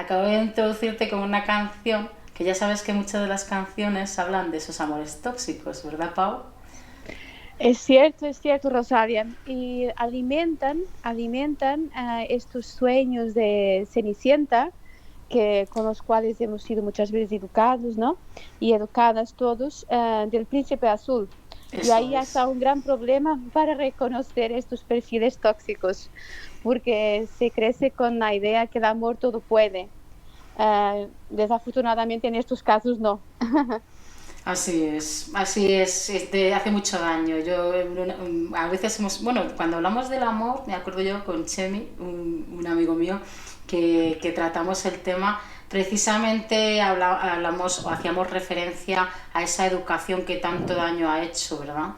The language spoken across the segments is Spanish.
acabo de introducirte con una canción que ya sabes que muchas de las canciones hablan de esos amores tóxicos, ¿verdad, Pau? Es cierto, Rosalia. Y alimentan estos sueños de Cenicienta, que, con los cuales hemos sido muchas veces educados, ¿no? Y educadas todos, del príncipe azul. Y Eso ahí está es. un gran problema para reconocer estos perfiles tóxicos, porque se crece con la idea que el amor todo puede. Desafortunadamente en estos casos no. Así es de hace mucho daño. A veces bueno, cuando hablamos del amor, me acuerdo yo con Chemi, un amigo mío, que tratamos el tema, precisamente hablamos o hacíamos referencia a esa educación que tanto daño ha hecho, ¿verdad?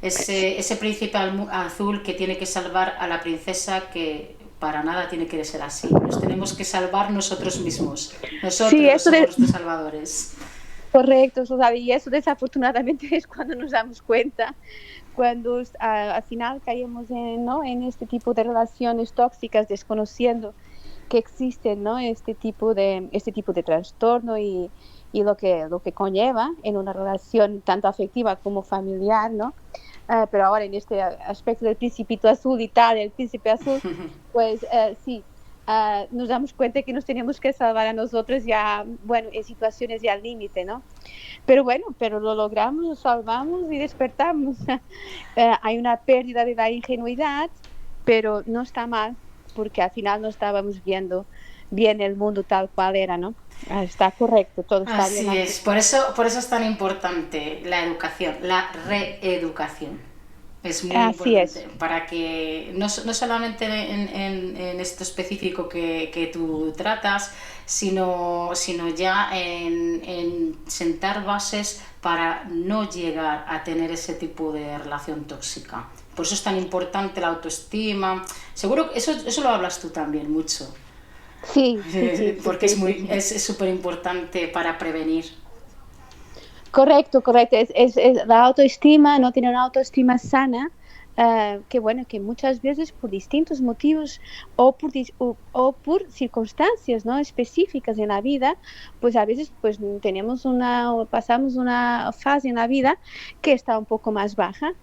Ese príncipe azul que tiene que salvar a la princesa que para nada tiene que ser así. Nos tenemos que salvar nosotros mismos. Sí, Nosotros somos nuestros salvadores. correcto, Susana, y eso desafortunadamente es cuando nos damos cuenta, cuando al final caemos en, ¿no? en este tipo de relaciones tóxicas, desconociendo que existen, ¿no? Este tipo de trastorno y lo que conlleva en una relación tanto afectiva como familiar, ¿no? Pero ahora en este aspecto del principito azul y tal, el príncipe azul, pues sí, nos damos cuenta que nos tenemos que salvar a nosotros ya, bueno, en situaciones ya al límite, ¿no? Pero bueno, pero lo logramos, lo salvamos y despertamos. Hay una pérdida de la ingenuidad, pero no está mal, porque al final no estábamos viendo bien el mundo tal cual era, ¿no? Está correcto, todo está bien Así así. es, por eso es tan importante la educación, la reeducación. Es muy Así importante es. para que no solamente en esto específico que tú tratas, sino ya en sentar bases para no llegar a tener ese tipo de relación tóxica. Por eso es tan importante la autoestima. Seguro que eso lo hablas tú también mucho, Sí, sí, sí, sí, porque sí, sí, sí. es súper importante para prevenir. Correcto, correcto. La autoestima, no tener una autoestima sana, que bueno, que muchas veces por distintos motivos o por circunstancias, ¿no? específicas en la vida, pues a veces pues o pasamos una fase en la vida que está un poco más baja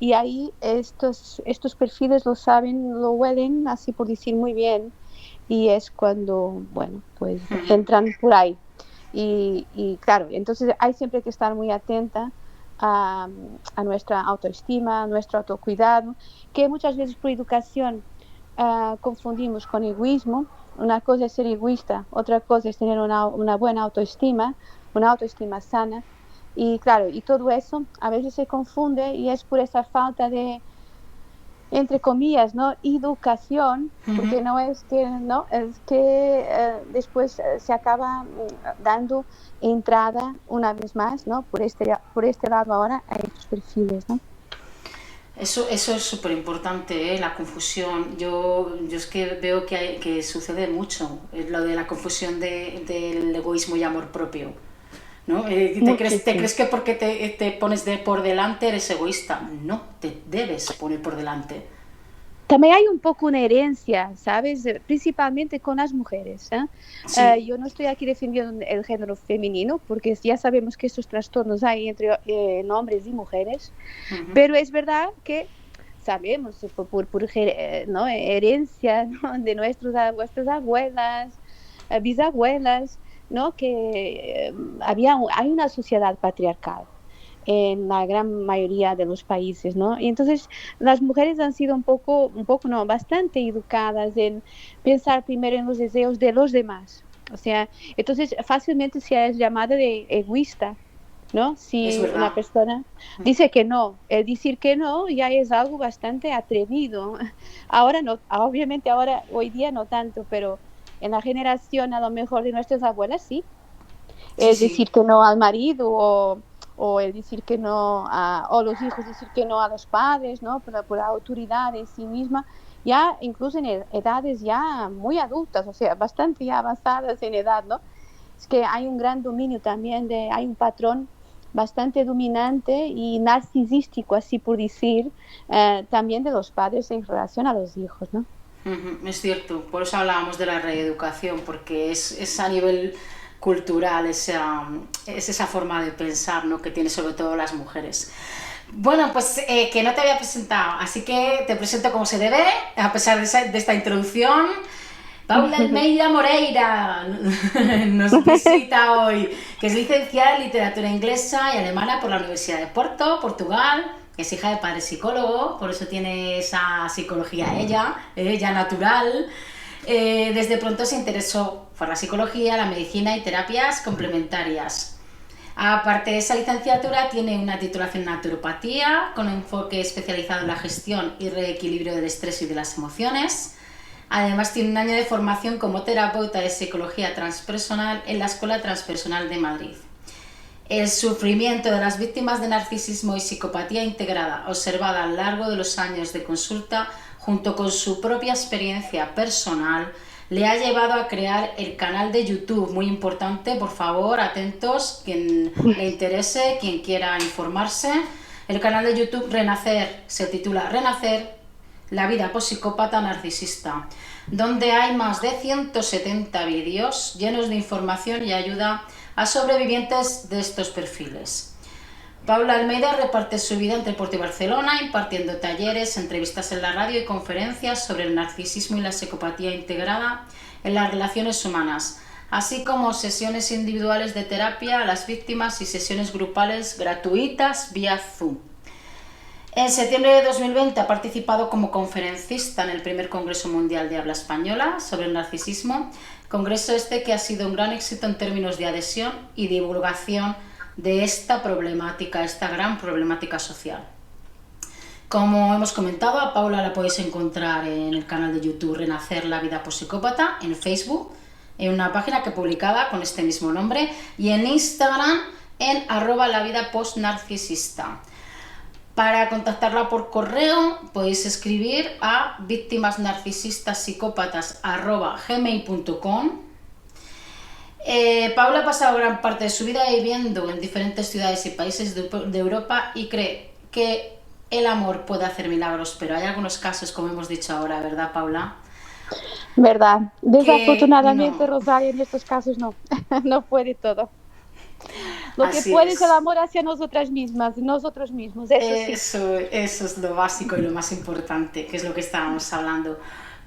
y ahí estos perfiles lo saben, lo huelen, así por decir muy bien, y es cuando, bueno, pues entran por ahí. Y claro, entonces hay siempre que estar muy atenta a nuestra autoestima, a nuestro autocuidado, que muchas veces por educación confundimos con egoísmo. Una cosa es ser egoísta, otra cosa es tener una buena autoestima, una autoestima sana. Y claro, y todo eso a veces se confunde y es por esa falta de, entre comillas, ¿no? Educación, porque no es que, ¿no? Es que después se acaba dando entrada una vez más, ¿no? Por este lado ahora a estos perfiles, ¿no? Eso es súper importante, ¿eh? La confusión. Yo es que veo que sucede mucho, lo de la confusión del egoísmo y amor propio. ¿No? Te Muchísimo. crees que porque te pones por delante eres egoísta? No, te debes poner por delante. También hay un poco una herencia, ¿sabes? Principalmente con las mujeres. Sí. Yo no estoy aquí defendiendo el género femenino, porque ya sabemos que estos trastornos hay entre hombres y mujeres, pero es verdad que sabemos ¿no? herencia, ¿no? de vuestras abuelas, bisabuelas, ¿no? que hay una sociedad patriarcal en la gran mayoría de los países, ¿no? Y entonces las mujeres han sido no, bastante educadas en pensar primero en los deseos de los demás. O sea, entonces fácilmente se es llamada de egoísta, ¿no? Es Si una verdad. persona dice que no, el decir que no ya es algo bastante atrevido. Ahora no, obviamente ahora, hoy día no tanto, pero en la generación a lo mejor de nuestras abuelas sí. Sí, El sí. decir que no al marido o el decir que no o los hijos decir que no a los padres, ¿no? Por la autoridad en sí misma, ya incluso en edades ya muy adultas, o sea, bastante ya avanzadas en edad, ¿no? Es que hay un gran dominio también hay un patrón bastante dominante y narcisístico, así por decir, también de los padres en relación a los hijos, ¿no? Es cierto, por eso hablábamos de la reeducación, porque es a nivel cultural es esa forma de pensar, ¿no?, que tienen sobre todo las mujeres. Bueno, pues que no te había presentado, así que te presento como se debe, a pesar de esta introducción. Paula Almeida Moreira nos visita hoy, que es licenciada en literatura inglesa y alemana por la Universidad de Porto, Portugal. Es hija de padre psicólogo, por eso tiene esa psicología ella natural. Desde pronto se interesó por la psicología, la medicina y terapias complementarias. Aparte de esa licenciatura, tiene una titulación en naturopatía con enfoque especializado en la gestión y reequilibrio del estrés y de las emociones. Además, tiene un año de formación como terapeuta de psicología transpersonal en la Escuela Transpersonal de Madrid. El sufrimiento de las víctimas de narcisismo y psicopatía integrada, observada a lo largo de los años de consulta, junto con su propia experiencia personal, le ha llevado a crear el canal de YouTube, muy importante, por favor, atentos, quien le interese, quien quiera informarse. El canal de YouTube Renacer, se titula Renacer, la vida post-psicópata narcisista, donde hay más de 170 vídeos llenos de información y ayuda a sobrevivientes de estos perfiles. Paula Almeida reparte su vida entre Porto y Barcelona, impartiendo talleres, entrevistas en la radio y conferencias sobre el narcisismo y la psicopatía integrada en las relaciones humanas, así como sesiones individuales de terapia a las víctimas y sesiones grupales gratuitas vía Zoom. En septiembre de 2020 ha participado como conferencista en el primer Congreso Mundial de Habla Española sobre el narcisismo, congreso que ha sido un gran éxito en términos de adhesión y divulgación de esta problemática, esta gran problemática social. Como hemos comentado, a Paula la podéis encontrar en el canal de YouTube Renacer, la vida post-psicópata, en Facebook, en una página que publicada con este mismo nombre, y en Instagram en @lavidapostnarcisista. Para contactarla por correo podéis escribir a victimasnarcisistasPsicópatas@gmail.com. Paula ha pasado gran parte de su vida viviendo en diferentes ciudades y países de Europa y cree que el amor puede hacer milagros, pero hay algunos casos, como hemos dicho ahora, ¿verdad, Paula? Verdad. Desafortunadamente, no. Rosario, en estos casos no, no puede todo. Lo Así que puede es el amor hacia nosotras mismas, nosotros mismos, eso es lo básico y lo más importante, que es lo que estábamos hablando.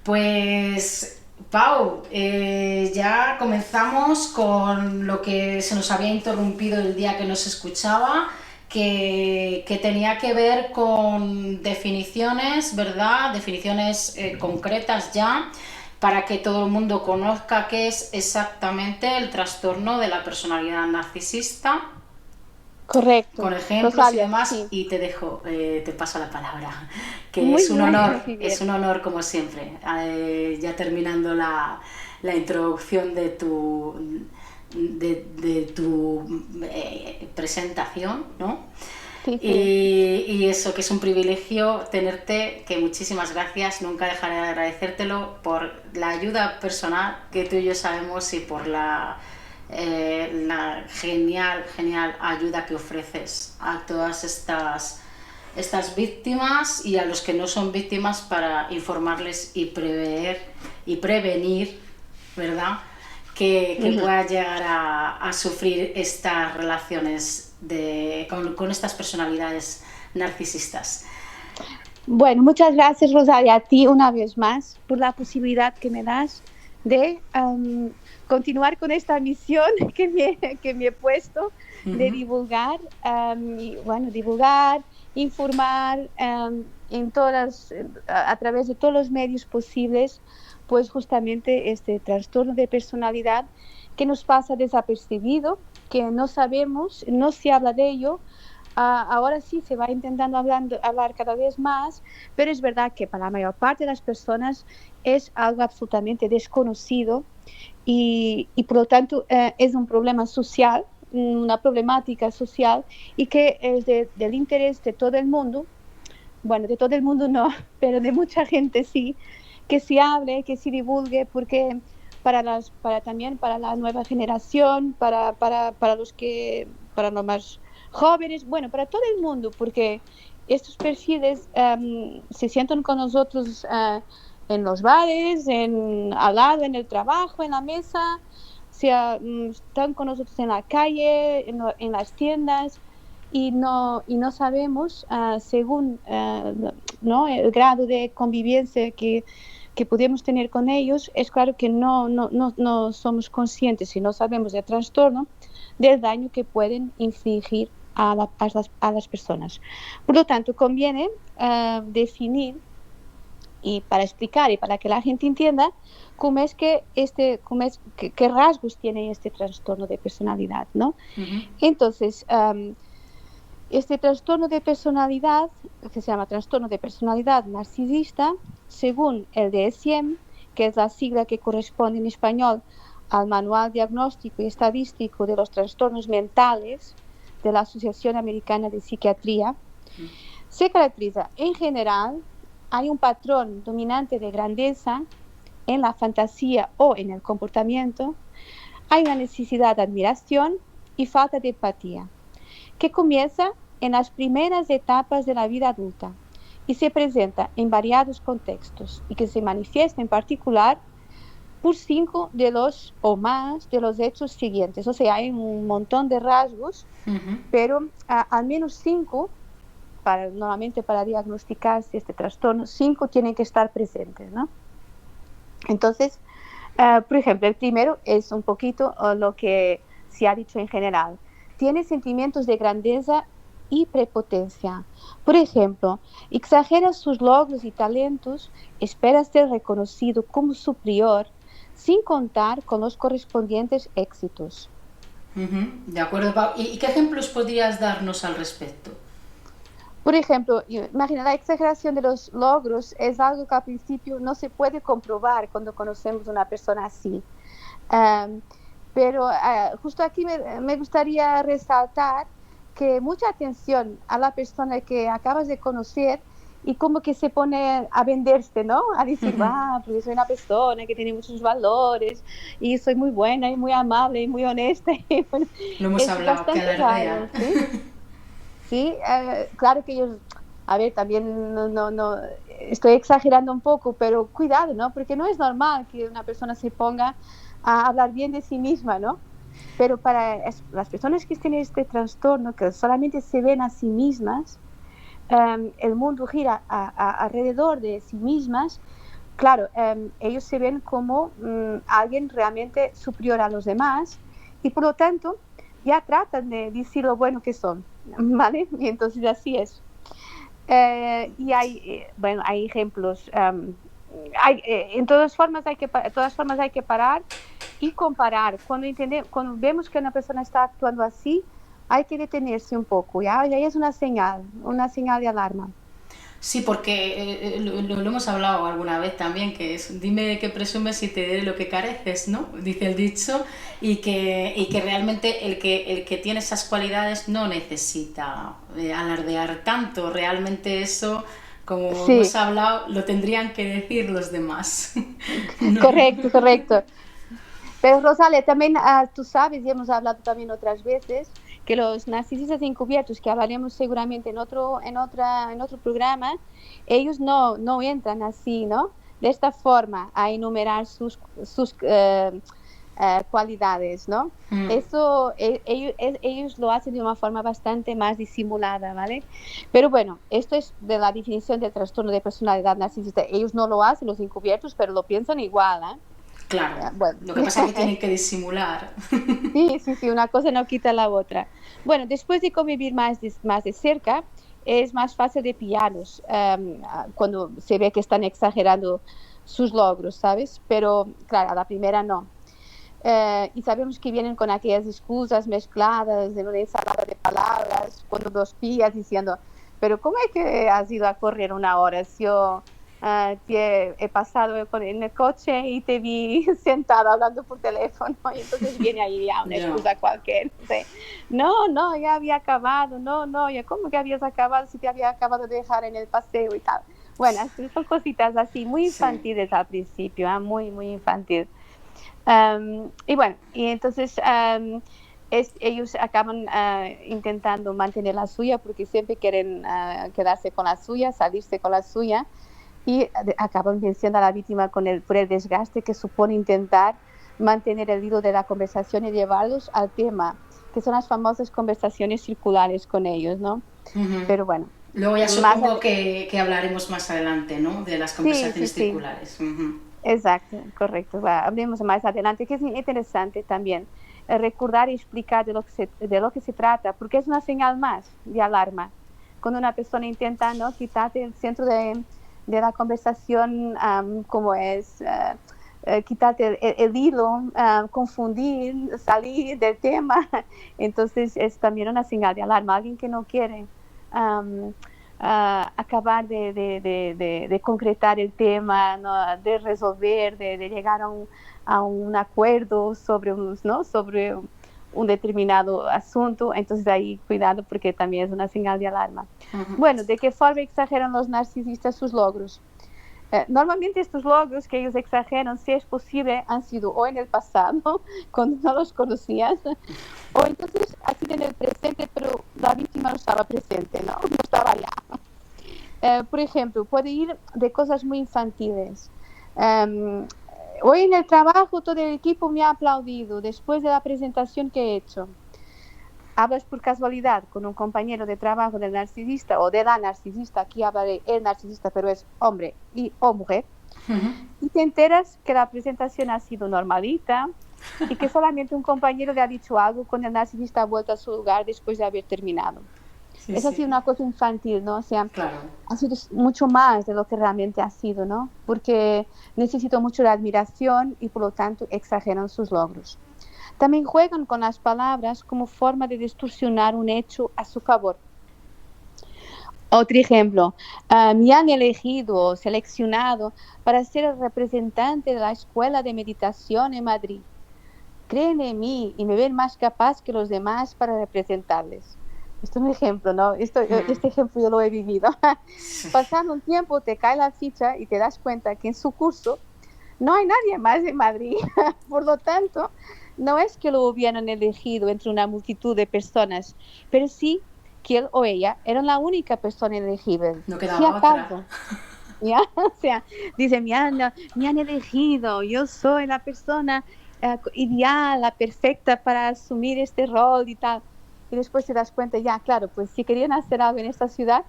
Pues, Pau, ya comenzamos con lo que se nos había interrumpido el día que nos escuchaba, que tenía que ver con definiciones, ¿verdad? Definiciones concretas ya, para que todo el mundo conozca qué es exactamente el trastorno de la personalidad narcisista. Correcto. Con ejemplos Rosalia, y demás, sí. y te dejo, te paso la palabra, que Muy es un bien, honor, muy bien. es un honor como siempre. Ya terminando la introducción de tu presentación, ¿no? Sí, sí. Y eso, que es un privilegio tenerte, que muchísimas gracias, nunca dejaré de agradecértelo por la ayuda personal que tú y yo sabemos y por la genial ayuda que ofreces a todas estas víctimas y a los que no son víctimas, para informarles y prevenir, ¿verdad?, que puedan llegar a sufrir estas relaciones con estas personalidades narcisistas. Bueno, muchas gracias, Rosalia, a ti una vez más por la posibilidad que me das de continuar con esta misión que me he puesto de divulgar, divulgar, informar a través de todos los medios posibles, pues justamente este trastorno de personalidad que nos pasa desapercibido, que no sabemos, no se habla de ello. Ahora sí se va intentando hablar cada vez más, pero es verdad que para la mayor parte de las personas es algo absolutamente desconocido y por lo tanto es un problema social, una problemática social, y que es del interés de todo el mundo, bueno, de todo el mundo no, pero de mucha gente sí, que se hable, que se divulgue, porque también para la nueva generación, para los más jóvenes, bueno, para todo el mundo, porque estos perfiles se sientan con nosotros en los bares, al lado, en el trabajo, en la mesa, están con nosotros en la calle, en las tiendas, y no sabemos, según ¿no? el grado de convivencia que podemos tener con ellos, es claro que no somos conscientes y no sabemos del trastorno, del daño que pueden infligir a las personas. Por lo tanto, conviene definir, y para explicar y para que la gente entienda qué rasgos tiene este trastorno de personalidad, ¿no? Ujú. Entonces, este trastorno de personalidad, que se llama trastorno de personalidad narcisista, según el DSM, que es la sigla que corresponde en español al Manual Diagnóstico y Estadístico de los Trastornos Mentales de la Asociación Americana de Psiquiatría, se caracteriza en general, hay un patrón dominante de grandeza en la fantasía o en el comportamiento, hay una necesidad de admiración y falta de empatía, que comienza en las primeras etapas de la vida adulta y se presenta en variados contextos y que se manifiesta en particular por 5 o más de los hechos siguientes. O sea, hay un montón de rasgos, Ujú. pero al menos 5, normalmente para diagnosticarse este trastorno, 5 tienen que estar presentes, ¿no? Entonces, por ejemplo, el primero es un poquito lo que se ha dicho en general. Tiene sentimientos de grandeza y prepotencia. Por ejemplo, exagera sus logros y talentos, espera ser reconocido como superior, sin contar con los correspondientes éxitos. Ujú. De acuerdo, Pau. ¿Y qué ejemplos podrías darnos al respecto? Por ejemplo, imagina, la exageración de los logros es algo que al principio no se puede comprobar cuando conocemos a una persona así. Um, pero justo aquí me gustaría resaltar que mucha atención a la persona que acabas de conocer y como que se pone a venderse, ¿no? A decir, va, porque soy una persona que tiene muchos valores y soy muy buena y muy amable y muy honesta. Y bueno, Lo hemos es hablado, que bastante alardea. raro, ¿sí? Sí, claro que ellos, a ver, también no, estoy exagerando un poco, pero cuidado, ¿no? Porque no es normal que una persona se ponga a hablar bien de sí misma, ¿no? Pero para las personas que tienen este trastorno, que solamente se ven a sí mismas, el mundo gira alrededor de sí mismas, claro, ellos se ven como alguien realmente superior a los demás y por lo tanto ya tratan de decir lo bueno que son, ¿vale? Y entonces así es. Y bueno, hay ejemplos. En todas formas hay que parar y comparar. Cuando vemos que una persona está actuando así, hay que detenerse un poco, ¿ya? Y ahí es una señal de alarma. Sí, porque lo hemos hablado alguna vez también, que es dime de qué presumes y te diré lo que careces, ¿no? Dice el dicho, y que realmente el que tiene esas cualidades no necesita alardear tanto, realmente eso, como hemos Sí, hablado, lo tendrían que decir los demás. No. correcto, correcto. Pero Rosalia, también tú sabes, y hemos hablado también otras veces, que los narcisistas encubiertos, que hablaremos seguramente en otro programa, ellos no entran así, ¿no? De esta forma, a enumerar sus cualidades, ¿no? Mm. Eso, ellos lo hacen de una forma bastante más disimulada, ¿vale? Pero bueno, esto es de la definición del trastorno de personalidad narcisista. Ellos no lo hacen, los encubiertos, pero lo piensan igual, ¿eh? Claro, Bueno, lo que pasa es que tienen que disimular. sí, sí, sí, una cosa no quita la otra. Bueno, después de convivir más de cerca, es más fácil de pillarlos cuando se ve que están exagerando sus logros, ¿sabes? Pero claro, a la primera no. Y sabemos que vienen con aquellas excusas mezcladas de una ensalada de palabras, cuando los pillas diciendo, pero ¿cómo es que has ido a correr una hora? Si yo te he pasado en el coche y te vi sentada hablando por teléfono y entonces viene ahí ya una Ya. excusa cualquiera. Dice, no, ya había acabado, no, ya ¿cómo que habías acabado si te había acabado de dejar en el paseo y tal? Bueno, son cositas así, muy Sí. infantiles al principio, muy, muy infantil. Y bueno, y entonces ellos acaban intentando mantener la suya porque siempre quieren quedarse con la suya, salirse con la suya. y acaban venciendo a la víctima por el desgaste que supone intentar mantener el hilo de la conversación y llevarlos al tema, que son las famosas conversaciones circulares con ellos, ¿no? Ujú. Pero bueno, Luego ya más supongo que hablaremos más adelante, ¿no? De las sí, sí, conversaciones sí, circulares. Ujú. exacto, correcto. Hablemos más adelante, que es interesante también recordar y explicar de lo que se trata, porque es una señal más de alarma. Cuando una persona intenta, ¿no?, quitarte el centro de la conversación, como es quitarte el hilo, confundir, salir del tema, entonces es también una señal de alarma. Alguien que no quiere um, acabar de concretar el tema, ¿no?, de resolver, de llegar a un acuerdo sobre ¿no?, sobre un determinado asunto, entonces ahí cuidado porque también es una señal de alarma. Ujú. Bueno, ¿de qué forma exageran los narcisistas sus logros? Normalmente estos logros que ellos exageran, si es posible, han sido o en el pasado, cuando no los conocías, o entonces ha sido en el presente, pero la víctima no estaba presente, no estaba allá. Por ejemplo, puede ir de cosas muy infantiles. Um, Hoy en el trabajo todo el equipo me ha aplaudido después de la presentación que he hecho. Hablas por casualidad con un compañero de trabajo del narcisista o de la narcisista, aquí hablaré el narcisista, pero es hombre o mujer, Ujú. y te enteras que la presentación ha sido normalita y que solamente un compañero le ha dicho algo cuando el narcisista ha vuelto a su lugar después de haber terminado. Sí, Eso ha sí, sido una cosa infantil, ¿no? O sea, claro. ha sido mucho más de lo que realmente ha sido, ¿no? Porque necesito mucho la admiración y por lo tanto exageran sus logros. También juegan con las palabras como forma de distorsionar un hecho a su favor. Otro ejemplo, me han elegido o seleccionado para ser el representante de la Escuela de Meditación en Madrid. Creen en mí y me ven más capaz que los demás para representarles. Esto es un ejemplo, ¿no? Mm. Este ejemplo yo lo he vivido. Sí. Pasando un tiempo te cae la ficha y te das cuenta que en su curso no hay nadie más en Madrid. Por lo tanto, no es que lo hubieran elegido entre una multitud de personas, pero sí que él o ella eran la única persona elegible. No Si quedaba otra. acaso, ¿ya? O sea, dice, me han elegido, yo soy la persona ideal, la perfecta para asumir este rol y tal. Y después te das cuenta, ya, claro, pues si querían hacer algo en esta ciudad,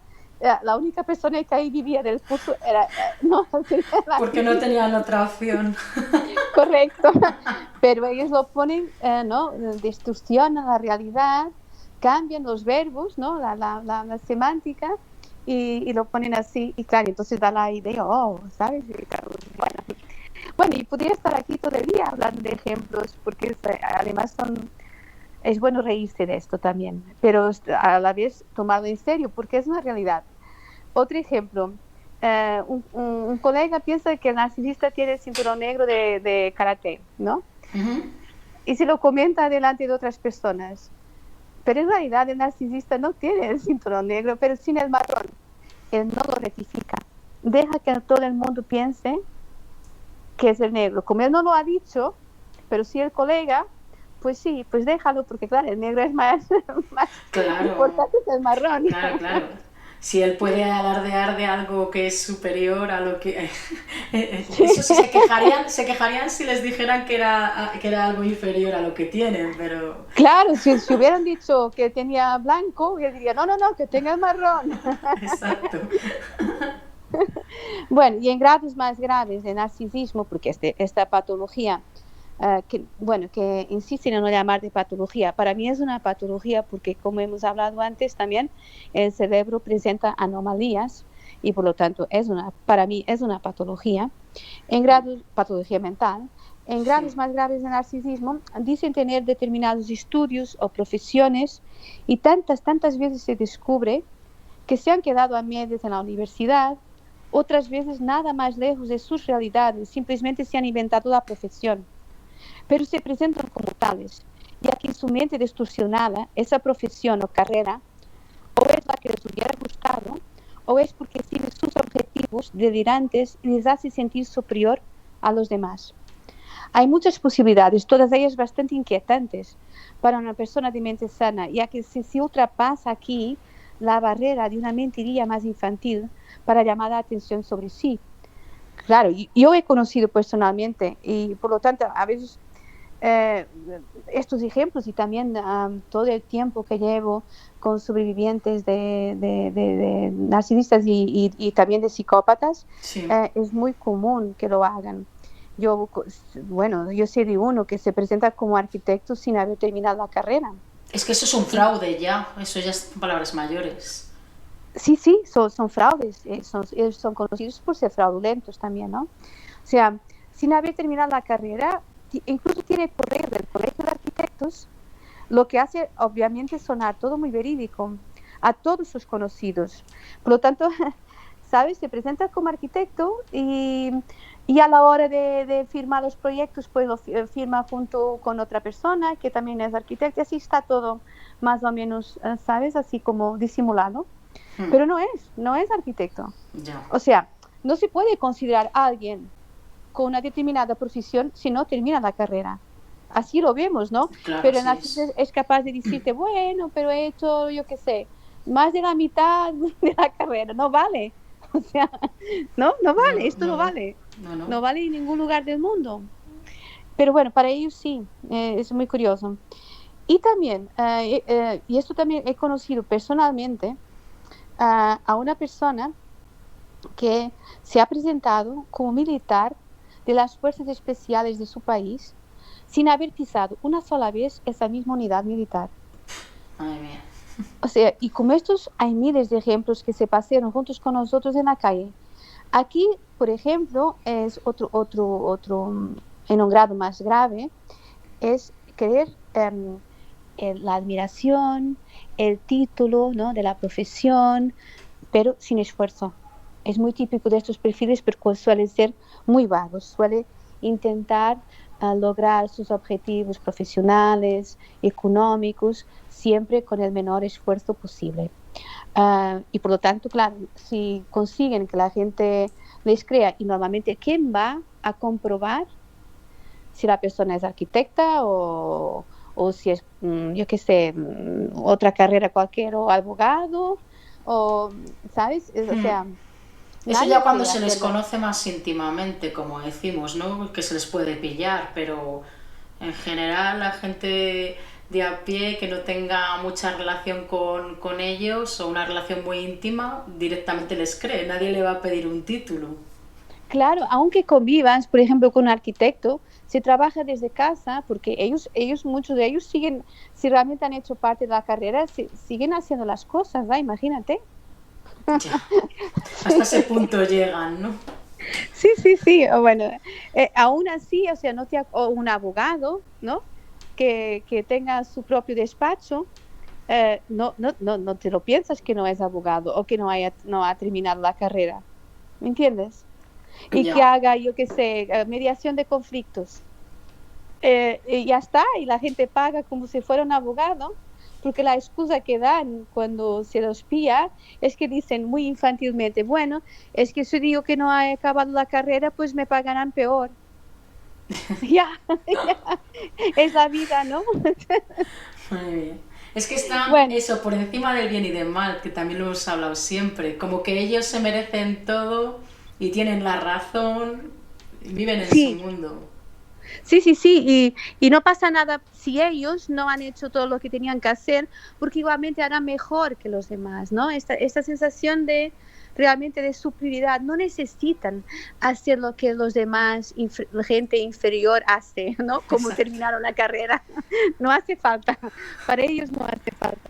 la única persona que ahí vivía del curso era, no, sería la Porque no narcisista. tenían otra opción. Correcto, pero ellos lo ponen, ¿no? Distorsionan la realidad, cambian los verbos, ¿no? La semántica y lo ponen así, y claro, entonces da la idea, oh, ¿sabes? Y claro, bueno, y podría estar aquí todo el día hablando de ejemplos, porque además es bueno reírse de esto también, pero a la vez tomarlo en serio, porque es una realidad. Otro ejemplo, un colega piensa que el narcisista tiene el cinturón negro de karate, ¿no? Ujú. Y se lo comenta delante de otras personas. Pero en realidad el narcisista no tiene el cinturón negro, pero sin el marrón. Él no lo rectifica. Deja que todo el mundo piense que es el negro. Como él no lo ha dicho, pero sí el colega, pues sí, pues déjalo, porque claro, el negro es más, más Claro, importante que el marrón. claro, claro. Si él puede alardear de algo que es superior a lo que... Eso sí, se quejarían si les dijeran que era algo inferior a lo que tienen, pero... Claro, si hubieran dicho que tenía blanco, yo diría, no, no, no, que tenga marrón. Exacto. Bueno, y en grados más graves de narcisismo, porque esta patología, que insisten en no llamar de patología, para mí es una patología porque, como hemos hablado antes también, el cerebro presenta anomalías y por lo tanto para mí es una patología, patología mental. En Sí. grados más graves de narcisismo, dicen tener determinados estudios o profesiones y tantas veces se descubre que se han quedado a medias en la universidad, otras veces nada más lejos de sus realidades, simplemente se han inventado la profesión, pero se presentan como tales, ya que en su mente distorsionada, esa profesión o carrera o es la que les hubiera gustado, o es porque sigue sus objetivos delirantes y les hace sentir superior a los demás. Hay muchas posibilidades, todas ellas bastante inquietantes para una persona de mente sana, ya que si se ultrapasa aquí la barrera de una mentiría más infantil para llamar la atención sobre sí. Claro, yo he conocido personalmente y por lo tanto a veces eh, estos ejemplos y también todo el tiempo que llevo con sobrevivientes de narcisistas y también de psicópatas, Sí. es muy común que lo hagan. Yo, bueno, yo sé de uno que se presenta como arquitecto sin haber terminado la carrera. Es que eso es un Y fraude ya, eso ya son palabras mayores. sí, sí, son fraudes, ellos son conocidos por ser fraudulentos también, ¿no? O sea, sin haber terminado la carrera, incluso tiene correo del Colegio de Arquitectos, lo que hace obviamente sonar todo muy verídico a todos sus conocidos. Por lo tanto, ¿sabes? Se presenta como arquitecto y a la hora de firmar los proyectos, pues lo firma junto con otra persona que también es arquitecta, y así está todo más o menos, ¿sabes? Así como disimulado. Hmm. Pero no es arquitecto. Ya. O sea, no se puede considerar a alguien con una determinada profesión si no termina la carrera. Así lo vemos, ¿no? Claro, Pero el así narcisista es. es capaz de decirte, bueno, pero he hecho, yo qué sé, más de la mitad de la carrera, no vale. O sea, no vale, No, esto no no, vale. no, no. No vale en ningún lugar del mundo. Pero bueno, para ellos sí, es muy curioso. Y también, y esto también he conocido personalmente, a una persona que se ha presentado como militar de las fuerzas especiales de su país sin haber pisado una sola vez esa misma unidad militar. Madre mía. O sea, y como estos hay miles de ejemplos que se pasearon juntos con nosotros en la calle. Aquí, por ejemplo, es en un grado más grave, es querer la admiración, el título, ¿no?, de la profesión, pero sin esfuerzo. Es muy típico de estos perfiles porque suelen ser muy vagos, suele intentar lograr sus objetivos profesionales, económicos, siempre con el menor esfuerzo posible. Y por lo tanto, claro, si consiguen que la gente les crea, y normalmente, ¿quién va a comprobar si la persona es arquitecta o si es, yo qué sé, otra carrera cualquiera, o abogado, o, ¿sabes? O Hmm. sea, Eso nadie ya cuando quiere se les hacerlo. conoce más íntimamente, como decimos, ¿no? Que se les puede pillar, pero en general la gente de a pie que no tenga mucha relación con ellos o una relación muy íntima, directamente les cree, nadie le va a pedir un título. Claro, aunque convivas, por ejemplo, con un arquitecto, se trabaja desde casa porque muchos de ellos siguen, si realmente han hecho parte de la carrera, siguen haciendo las cosas, ¿va? Imagínate. Ya, hasta ese punto llegan, ¿no? Sí, sí, sí. O bueno, aún así, o sea, o un abogado, ¿no? Que tenga su propio despacho, no te lo piensas que no es abogado o que no ha terminado la carrera, ¿me entiendes? Y que Ya. haga, yo qué sé, mediación de conflictos. Y ya está, y la gente paga como si fuera un abogado, porque la excusa que dan cuando se los pilla es que dicen muy infantilmente, bueno, es que si digo que no he acabado la carrera, pues me pagarán peor. Ya, ya, es la vida, ¿no? Madre mía. Es que están Bueno, eso por encima del bien y del mal, que también lo hemos hablado siempre. Como que ellos se merecen todo y tienen la razón, y viven en su sí, mundo. sí, sí, sí, y no pasa nada si ellos no han hecho todo lo que tenían que hacer, porque igualmente harán mejor que los demás, ¿no? Esta sensación de realmente de superioridad, no necesitan hacer lo que los demás, gente inferior hace, ¿no? Como Exacto. terminaron la carrera, no hace falta, para ellos no hace falta.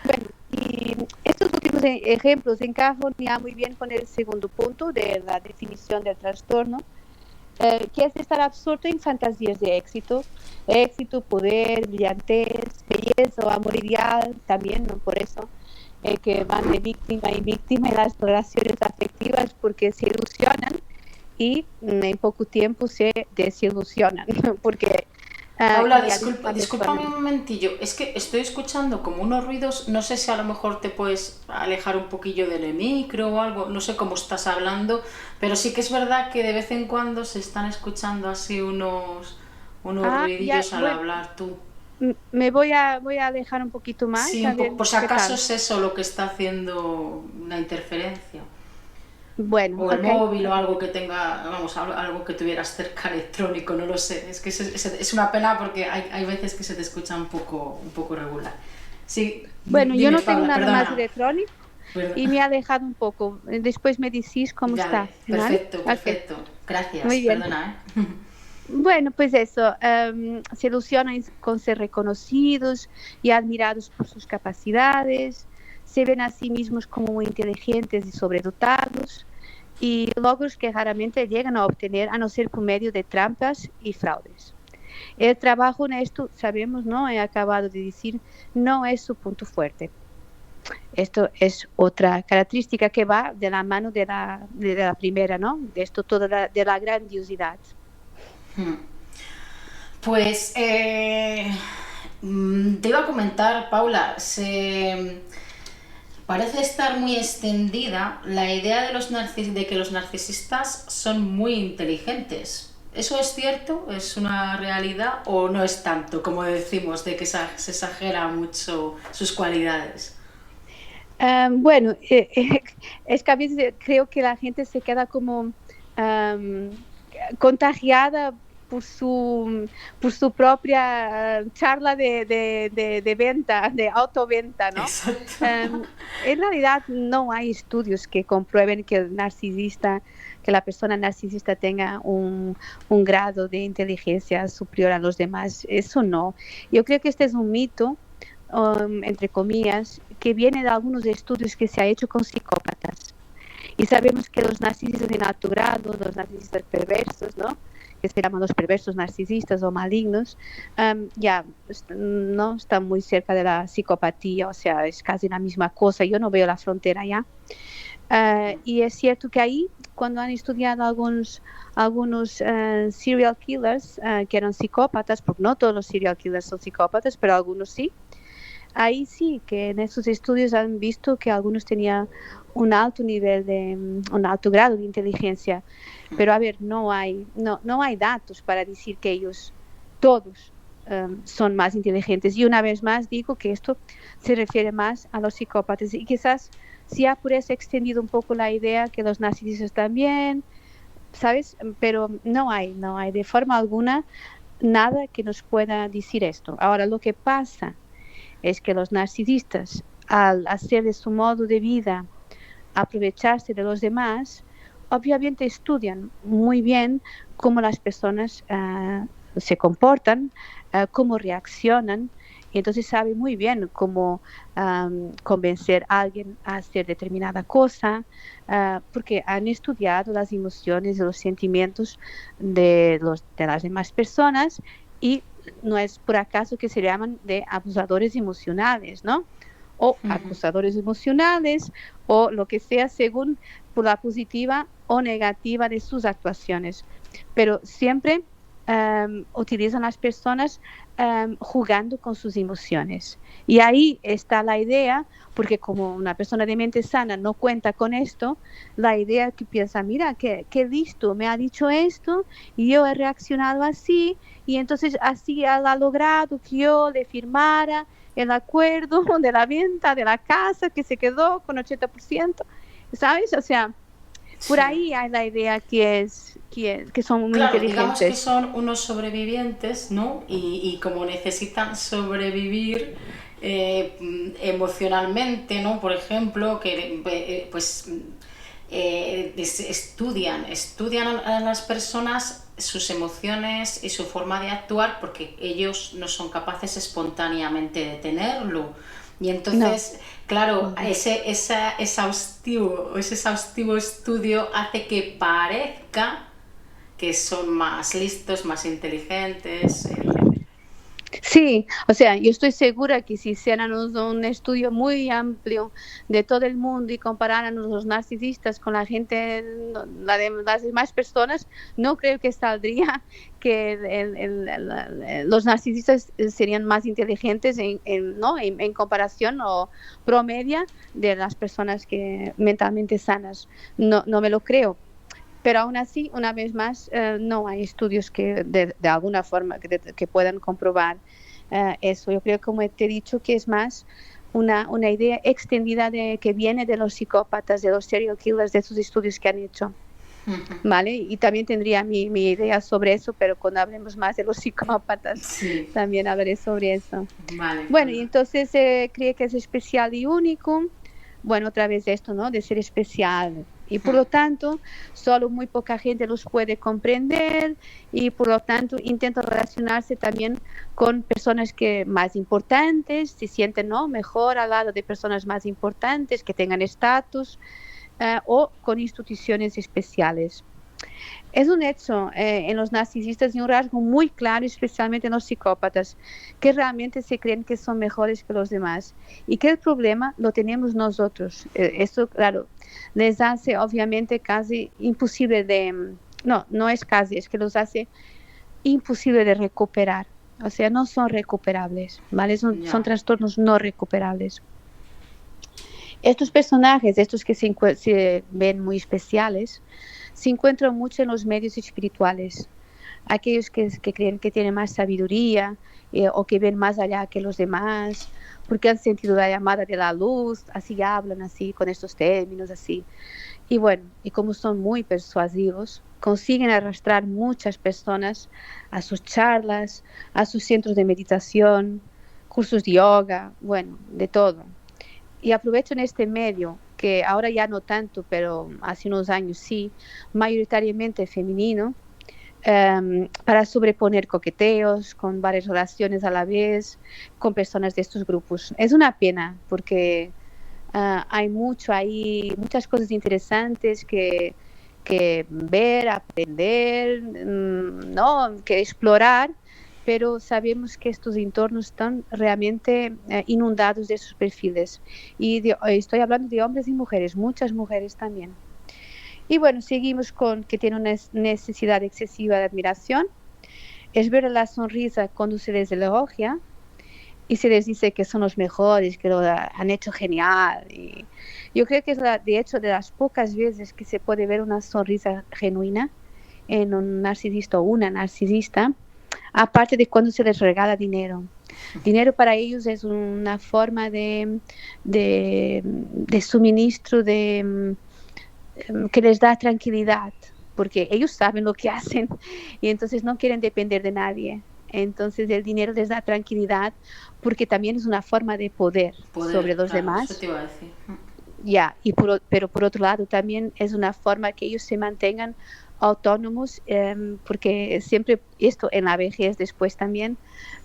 Bueno, y estos últimos ejemplos encajan ya muy bien con el segundo punto de la definición del trastorno, que es estar absorto en fantasías de éxito, poder, brillantez, belleza o amor ideal, también, ¿no? Por eso, que van de víctima y víctima en las relaciones afectivas porque se ilusionan y en poco tiempo se desilusionan porque Paula, idealizan a la persona. discúlpame un momentillo. Es que estoy escuchando como unos ruidos. No sé si a lo mejor te puedes alejar un poquillo del micro o algo. No sé cómo estás hablando. Pero sí que es verdad que de vez en cuando se están escuchando así unos Ya, ruidillos al bueno, hablar tú. voy a alejar un poquito más, Sí, a ver por si qué acaso tal. es eso lo que está haciendo una interferencia. Bueno, O el ok. móvil o algo que tenga, vamos, algo que tuvieras cerca electrónico, no lo sé. Es que es una pena porque hay veces que se te escucha un poco regular. Sí, Bueno, yo dime, no tengo Paula, nada más perdona. electrónico Perdona. y me ha alejado un poco. Después me decís cómo Vale, está, ¿vale? perfecto, Ok, perfecto. Gracias, muy bien. perdona, ¿eh? Bueno, pues eso, se ilusionan con ser reconocidos y admirados por sus capacidades, se ven a sí mismos como muy inteligentes y sobredotados y logros que raramente llegan a obtener a no ser por medio de trampas y fraudes. El trabajo honesto, sabemos, ¿no? He acabado de decir, no es su punto fuerte. Esto es otra característica que va de la mano de la primera, ¿no? De esto toda de la grandiosidad. Pues te iba a comentar, Paula, parece estar muy extendida la idea de que los narcisistas son muy inteligentes. ¿Eso es cierto? ¿Es una realidad? ¿O no es tanto, como decimos, de que se exagera mucho sus cualidades? Bueno, es que a veces creo que la gente se queda como um, contagiada por por su propia charla de venta, de autoventa, ¿no? Exacto. En realidad no hay estudios que comprueben que la persona narcisista tenga un grado de inteligencia superior a los demás. Eso no. Yo creo que este es un mito entre comillas, que viene de algunos estudios que se ha hecho con psicópatas. Y sabemos que los narcisistas de alto grado, los narcisistas perversos, ¿no? Que se llaman los perversos narcisistas o malignos, ya no están muy cerca de la psicopatía, o sea, es casi la misma cosa. Yo no veo la frontera ya. Y es cierto que ahí, cuando han estudiado algunos serial killers que eran psicópatas, porque no todos los serial killers son psicópatas, pero algunos sí, ahí sí que en esos estudios han visto que algunos tenían un alto nivel un alto grado de inteligencia, pero a ver, no hay datos para decir que ellos todos son más inteligentes. Y una vez más digo que esto se refiere más a los psicópatas y quizás se ha por eso extendido un poco la idea que los narcisistas también, ¿sabes? Pero no hay de forma alguna nada que nos pueda decir esto. Ahora, lo que pasa es que los narcisistas, al hacer de su modo de vida, aprovecharse de los demás, obviamente estudian muy bien cómo las personas se comportan, cómo reaccionan, y entonces saben muy bien cómo convencer a alguien a hacer determinada cosa, porque han estudiado las emociones y los sentimientos de las demás personas y no es por acaso que se llaman de abusadores emocionales, ¿no? O acusadores emocionales, o lo que sea, según por la positiva o negativa de sus actuaciones. Pero siempre utilizan las personas jugando con sus emociones. Y ahí está la idea, porque como una persona de mente sana no cuenta con esto, la idea que piensa, mira, qué listo, me ha dicho esto y yo he reaccionado así, y entonces así ha logrado que yo le firmara el acuerdo de la venta de la casa que se quedó con 80%, ¿sabes? O sea, por Sí. ahí hay la idea que son muy Claro, digamos que inteligentes. son unos sobrevivientes, ¿no? Y como necesitan sobrevivir emocionalmente, ¿no? Por ejemplo, que pues estudian a las personas sus emociones y su forma de actuar porque ellos no son capaces espontáneamente de tenerlo. Y No. entonces, claro, Uh-huh. ese exhaustivo estudio hace que parezca que son más listos, más inteligentes. Sí, o sea, yo estoy segura que si hiciéramos un estudio muy amplio de todo el mundo y comparáramos los narcisistas con la gente, las demás personas, no creo que saldría que los narcisistas serían más inteligentes ¿no? en comparación o promedia de las personas que mentalmente sanas. No, no me lo creo. Pero aún así, una vez más, no hay estudios que de alguna forma que puedan comprobar Eso, yo creo, como te he dicho, que es más una idea extendida que viene de los psicópatas, de los serial killers, de esos estudios que han hecho. ¿Vale? Y también tendría mi idea sobre eso, pero cuando hablemos más de los psicópatas, Sí, también hablaré sobre eso. vale, Bueno, y entonces cree que es especial y único. Bueno, otra vez esto, ¿no? De ser especial. Y por lo tanto, solo muy poca gente los puede comprender y por lo tanto intenta relacionarse también con personas que más importantes, se sienten, ¿no?, mejor al lado de personas más importantes, que tengan estatus, o con instituciones especiales. Es un hecho en los narcisistas y un rasgo muy claro, especialmente en los psicópatas, que realmente se creen que son mejores que los demás y que el problema lo tenemos nosotros. Esto, claro, les hace obviamente casi imposible de... No, no es casi, es que los hace imposible de recuperar. O sea, no son recuperables, ¿vale? Son trastornos no recuperables. Estos personajes, estos que se ven muy especiales, se encuentran mucho en los medios espirituales. Aquellos que creen que tienen más sabiduría o que ven más allá que los demás, porque han sentido la llamada de la luz, así hablan, así, con estos términos, así. Y bueno, y como son muy persuasivos, consiguen arrastrar muchas personas a sus charlas, a sus centros de meditación, cursos de yoga, bueno, de todo. Y aprovechan este medio, que ahora ya no tanto, pero hace unos años sí, mayoritariamente femenino, para sobreponer coqueteos con varias relaciones a la vez con personas de estos grupos. Es una pena porque hay mucho ahí, muchas cosas interesantes que ver, aprender, ¿no?, que explorar, pero sabemos que estos entornos están realmente inundados de esos perfiles. Y estoy hablando de hombres y mujeres, muchas mujeres también. Y bueno, seguimos con que tiene una necesidad excesiva de admiración. Es ver la sonrisa cuando se les elogia y se les dice que son los mejores, que lo han hecho genial. Y yo creo que es, de hecho, de las pocas veces que se puede ver una sonrisa genuina en un narcisista o una narcisista, aparte de cuando se les regala dinero. Dinero para ellos es una forma de suministro que les da tranquilidad, porque ellos saben lo que hacen y entonces no quieren depender de nadie. Entonces el dinero les da tranquilidad porque también es una forma de poder sobre los claro, eso demás. te iba a decir. Ya, pero por otro lado también es una forma que ellos se mantengan autónomos, porque siempre esto en la vejez después también,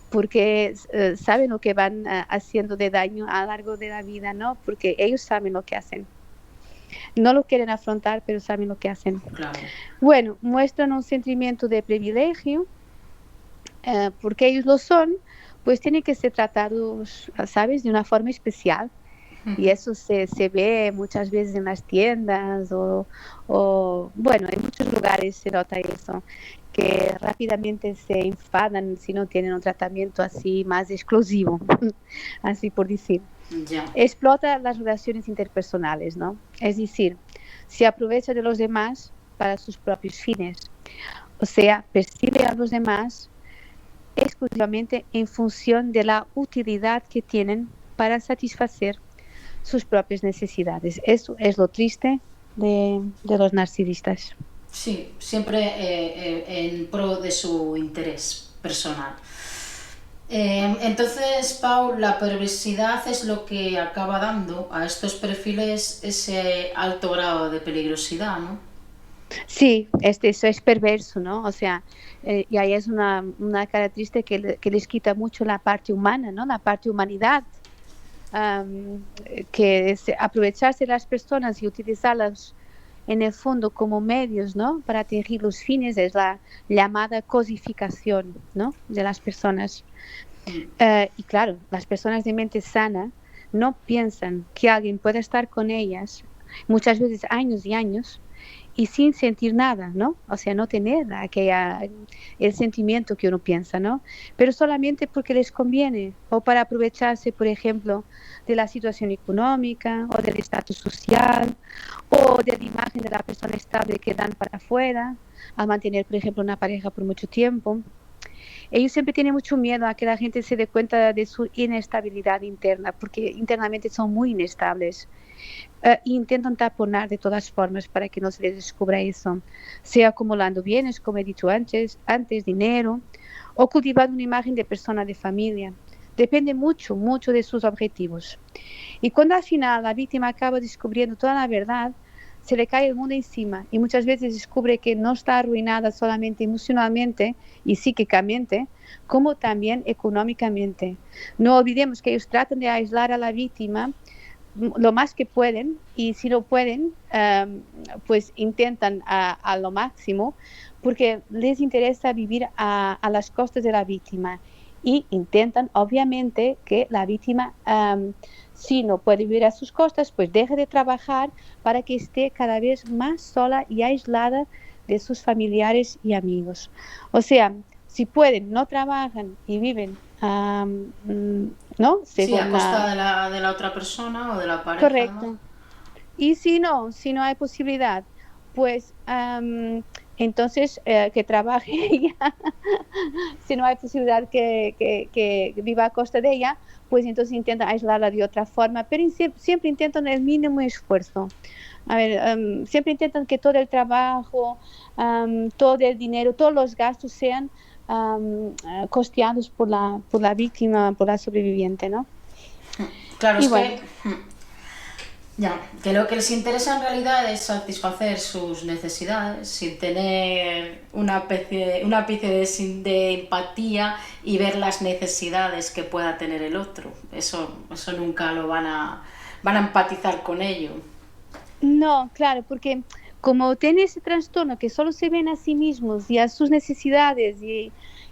porque saben lo que van haciendo de daño a lo largo de la vida, ¿no? Porque ellos saben lo que hacen. No lo quieren afrontar, pero saben lo que hacen. Claro. Bueno, muestran un sentimiento de privilegio, porque ellos lo son, pues tienen que ser tratados, ¿sabes?, de una forma especial. Y eso se ve muchas veces en las tiendas o, bueno, en muchos lugares se nota eso, que rápidamente se enfadan si no tienen un tratamiento así más exclusivo, así por decir. Ya. Explota las relaciones interpersonales, ¿no? Es decir, se aprovecha de los demás para sus propios fines. O sea, percibe a los demás exclusivamente en función de la utilidad que tienen para satisfacer sus propias necesidades. Eso es lo triste de los narcisistas. Sí, siempre en pro de su interés personal. Entonces, Pau, la perversidad es lo que acaba dando a estos perfiles ese alto grado de peligrosidad, ¿no? Sí, eso es perverso, ¿no? O sea, y ahí es una característica que les quita mucho la parte humana, ¿no? La parte humanidad. Que es aprovecharse de las personas y utilizarlas en el fondo como medios, ¿no?, para atingir los fines, es la llamada cosificación, ¿no?, de las personas. Y claro, las personas de mente sana no piensan que alguien pueda estar con ellas muchas veces años y años y sin sentir nada, ¿no? O sea, no tener el sentimiento que uno piensa, ¿no? Pero solamente porque les conviene o para aprovecharse, por ejemplo, de la situación económica o del estatus social o de la imagen de la persona estable que dan para afuera, a mantener, por ejemplo, una pareja por mucho tiempo. ellos siempre tienen mucho miedo a que la gente se dé cuenta de su inestabilidad interna, porque internamente son muy inestables. Intentan taponar de todas formas para que no se les descubra eso, sea acumulando bienes, como he dicho antes dinero, o cultivando una imagen de persona de familia. Depende mucho, mucho de sus objetivos. Y cuando al final la víctima acaba descubriendo toda la verdad, se le cae el mundo encima y muchas veces descubre que no está arruinada solamente emocionalmente y psíquicamente, como también económicamente. No olvidemos que ellos tratan de aislar a la víctima lo más que pueden, y si no pueden, pues intentan a lo máximo, porque les interesa vivir a las costas de la víctima, y intentan obviamente que la víctima, si no puede vivir a sus costas, pues deje de trabajar para que esté cada vez más sola y aislada de sus familiares y amigos. O sea, si pueden, no trabajan y viven, ¿no? Sí, a Según costa de la otra persona o de la pareja, además. correcto. Y si no hay posibilidad, pues entonces que trabaje ella. Si no hay posibilidad que viva a costa de ella, pues entonces intenta aislarla de otra forma, pero siempre intentan el mínimo esfuerzo. A ver, siempre intentan que todo el trabajo, todo el dinero, todos los gastos sean costeados por la víctima, por la sobreviviente, ¿no? Claro, Y es bueno, que ya, que lo que les interesa en realidad es satisfacer sus necesidades sin tener una especie de empatía y ver las necesidades que pueda tener el otro. Eso nunca lo van a empatizar con ello. no, claro, porque como tiene ese trastorno que solo se ven a sí mismos y a sus necesidades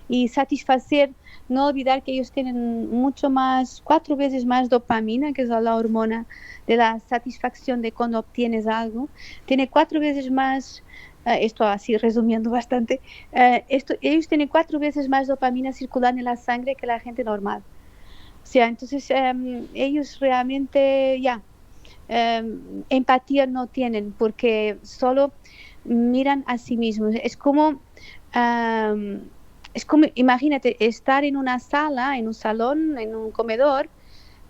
y satisfacer, no olvidar que ellos tienen mucho más, 4 veces más dopamina, que es la hormona de la satisfacción de cuando obtienes algo, tiene 4 veces más, esto así resumiendo bastante, ellos tienen 4 veces más dopamina circulando en la sangre que la gente normal. O sea, entonces ellos realmente ya empatía no tienen porque solo miran a sí mismos. Es como, imagínate, estar en una sala, en un salón, en un comedor,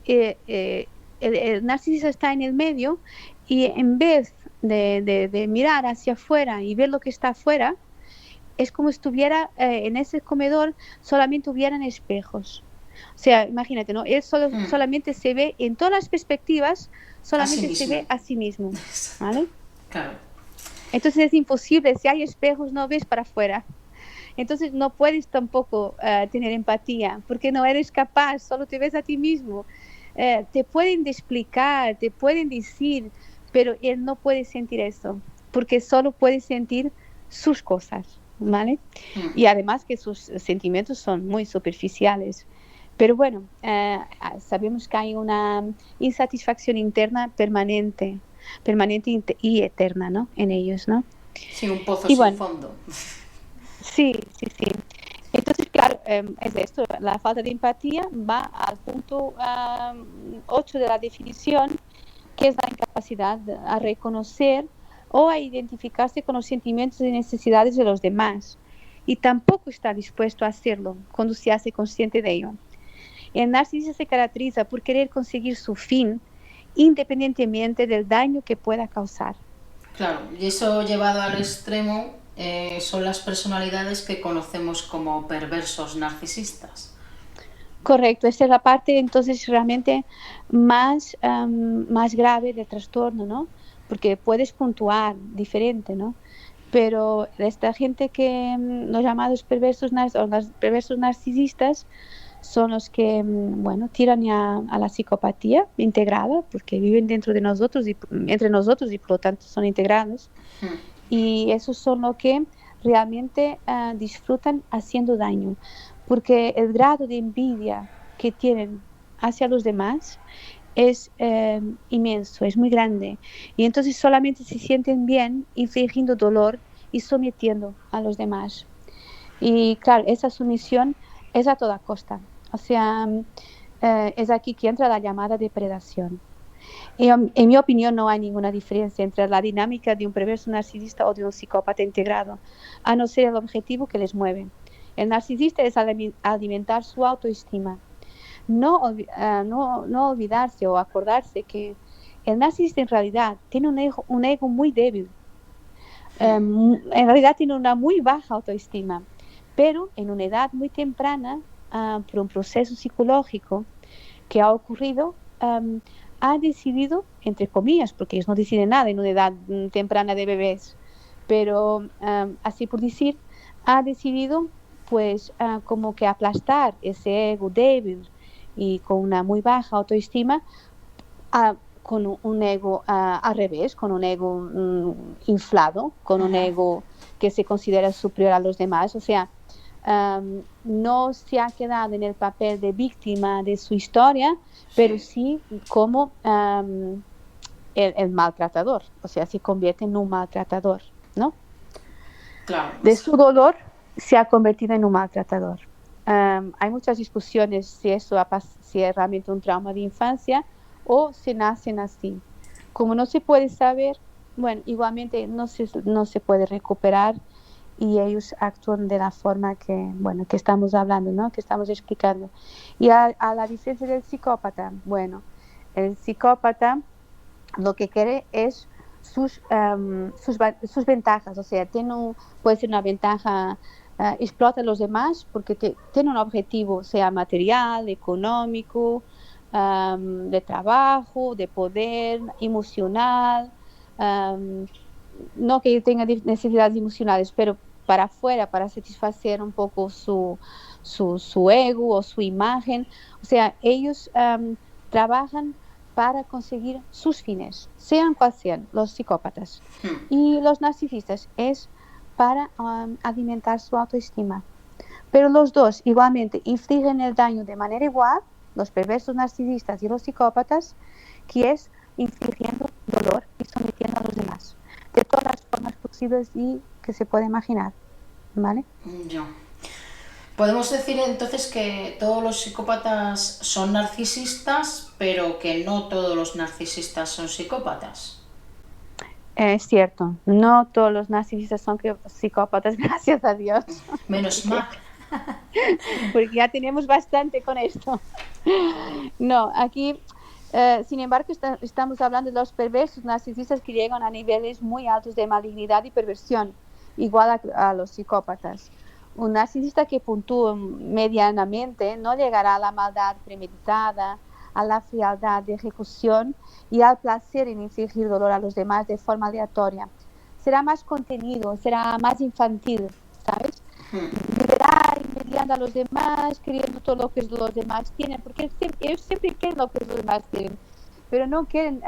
el narcisista está en el medio y en vez de mirar hacia afuera y ver lo que está afuera, es como si estuviera en ese comedor, solamente hubieran espejos. O sea, imagínate, ¿no? Él solamente se ve en todas las perspectivas, A sí solamente se mismo. ve a sí mismo, ¿vale? Claro. Entonces es imposible, si hay espejos no ves para afuera. Entonces no puedes tampoco tener empatía, porque no eres capaz, solo te ves a ti mismo. Te pueden explicar, te pueden decir, pero él no puede sentir eso, porque solo puede sentir sus cosas, ¿vale? Y además que sus sentimientos son muy superficiales. Pero bueno, sabemos que hay una insatisfacción interna permanente y eterna, ¿no? En ellos, ¿no? Sí, un pozo Y sin bueno, fondo. sí, sí, sí. Entonces, claro, es esto, la falta de empatía va al punto 8 de la definición, que es la incapacidad a reconocer o a identificarse con los sentimientos y necesidades de los demás. Y tampoco está dispuesto a hacerlo cuando se hace consciente de ello. El narcisista se caracteriza por querer conseguir su fin independientemente del daño que pueda causar. Claro, y eso llevado al extremo son las personalidades que conocemos como perversos narcisistas. Correcto, esta es la parte entonces realmente más grave del trastorno, ¿no? Porque puedes puntuar diferente, ¿no? Pero esta gente que los llamados o los perversos narcisistas son los que, bueno, tiran a la psicopatía integrada, porque viven dentro de nosotros y entre nosotros y por lo tanto son integrados. Y esos son los que realmente disfrutan haciendo daño, porque el grado de envidia que tienen hacia los demás es inmenso, es muy grande. Y entonces solamente se sienten bien infligiendo dolor y sometiendo a los demás. Y claro, esa sumisión es a toda costa. O sea, es aquí que entra la llamada depredación. Y, en mi opinión, no hay ninguna diferencia entre la dinámica de un perverso narcisista o de un psicópata integrado, a no ser el objetivo que les mueve. El narcisista es alimentar su autoestima. No olvidarse o acordarse que el narcisista en realidad tiene un ego muy débil. En realidad tiene una muy baja autoestima, pero en una edad muy temprana, por un proceso psicológico que ha ocurrido, ha decidido, entre comillas, porque ellos no deciden nada en una edad temprana de bebés, pero así por decir, ha decidido pues como que aplastar ese ego débil y con una muy baja autoestima con un ego al revés, con un ego inflado, con un ego que se considera superior a los demás. O sea, no se ha quedado en el papel de víctima de su historia, pero sí como el maltratador. O sea, se convierte en un maltratador, ¿no? Claro. De su dolor se ha convertido en un maltratador. Hay muchas discusiones si si es realmente un trauma de infancia o se nacen así. Como no se puede saber, bueno, igualmente no se puede recuperar y ellos actúan de la forma que estamos hablando, ¿no? Que estamos explicando. Y a la diferencia del psicópata, bueno, el psicópata lo que quiere es sus ventajas, o sea, puede ser una ventaja, explota a los demás porque tiene un objetivo, sea material, económico, de trabajo, de poder, emocional, no que tenga necesidades emocionales, pero para afuera, para satisfacer un poco su ego o su imagen. O sea, ellos trabajan para conseguir sus fines, sean cuales sean los psicópatas. Y los narcisistas es para alimentar su autoestima. Pero los dos igualmente infligen el daño de manera igual, los perversos narcisistas y los psicópatas, que es infligiendo dolor y sometiendo a los demás, de todas las formas posibles y que se puede imaginar, ¿vale? Ya. Podemos decir entonces que todos los psicópatas son narcisistas, pero que no todos los narcisistas son psicópatas. Es cierto, no todos los narcisistas son psicópatas, gracias a Dios. Menos mal. Porque ya tenemos bastante con esto. No, aquí, sin embargo, estamos hablando de los perversos narcisistas que llegan a niveles muy altos de malignidad y perversión, igual a los psicópatas. Un narcisista que puntúa medianamente no llegará a la maldad premeditada, a la frialdad de ejecución y al placer en infligir dolor a los demás de forma aleatoria. Será más contenido, será más infantil, ¿sabes? Liberar y mediando a los demás, queriendo todo lo que los demás tienen, porque ellos siempre quieren lo que los demás tienen, pero no quieren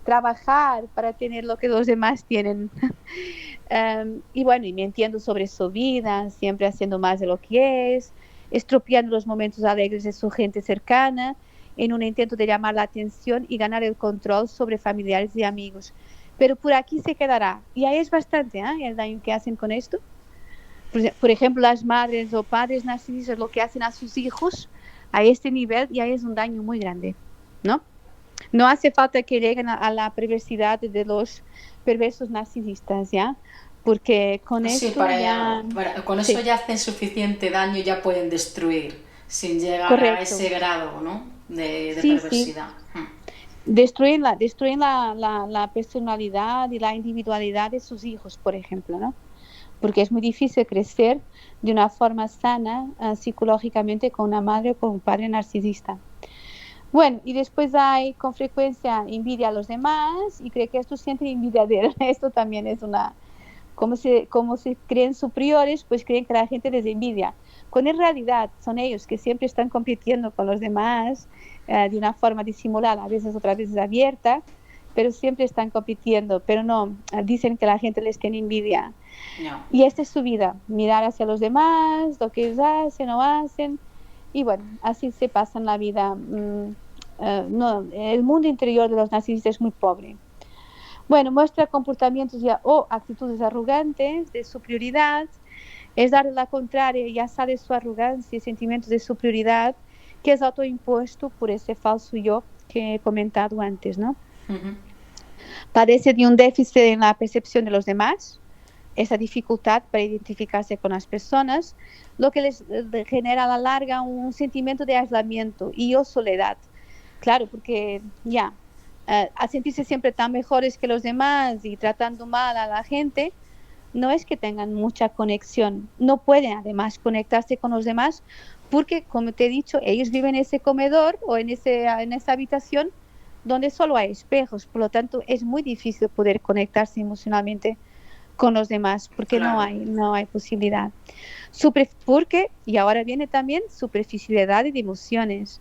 trabajar para tener lo que los demás tienen. Y bueno, y mintiendo sobre su vida, siempre haciendo más de lo que es, estropeando los momentos alegres de su gente cercana, en un intento de llamar la atención y ganar el control sobre familiares y amigos. Pero por aquí se quedará. Y ahí es bastante el daño que hacen con esto. Por ejemplo, las madres o padres narcisistas lo que hacen a sus hijos a este nivel ya es un daño muy grande, ¿no? No hace falta que lleguen a la perversidad de los perversos narcisistas, ¿ya? Porque con esto con eso ya hacen suficiente daño, ya pueden destruir, sin llegar Correcto. a ese grado, ¿no? de perversidad. Sí. Destruyen la personalidad y la individualidad de sus hijos, por ejemplo, ¿no? Porque es muy difícil crecer de una forma sana psicológicamente con una madre o con un padre narcisista. Bueno, y después hay con frecuencia envidia a los demás y cree que estos sienten envidia de él. Esto también es como se creen superiores, pues creen que la gente les envidia. Cuando en realidad son ellos que siempre están compitiendo con los demás de una forma disimulada, a veces otras veces abierta, pero siempre están compitiendo, pero no, dicen que la gente les tiene envidia. No. Y esta es su vida, mirar hacia los demás, lo que ellos hacen o hacen, y bueno, así se pasan la vida. El mundo interior de los narcisistas es muy pobre. Bueno, muestra comportamientos o actitudes arrogantes, de superioridad, es dar la contraria, ya sale su arrogancia y sentimientos de superioridad, que es autoimpuesto por ese falso yo que he comentado antes, ¿no? Uh-huh. Padece de un déficit en la percepción de los demás, esa dificultad para identificarse con las personas, lo que les genera a la larga un sentimiento de aislamiento o soledad. Claro, porque ya, a sentirse siempre tan mejores que los demás y tratando mal a la gente, no es que tengan mucha conexión, no pueden además conectarse con los demás porque, como te he dicho, ellos viven en ese comedor o en esa habitación donde solo hay espejos, por lo tanto es muy difícil poder conectarse emocionalmente con los demás porque Claro. no hay posibilidad. Porque, y ahora viene también superficialidad de emociones.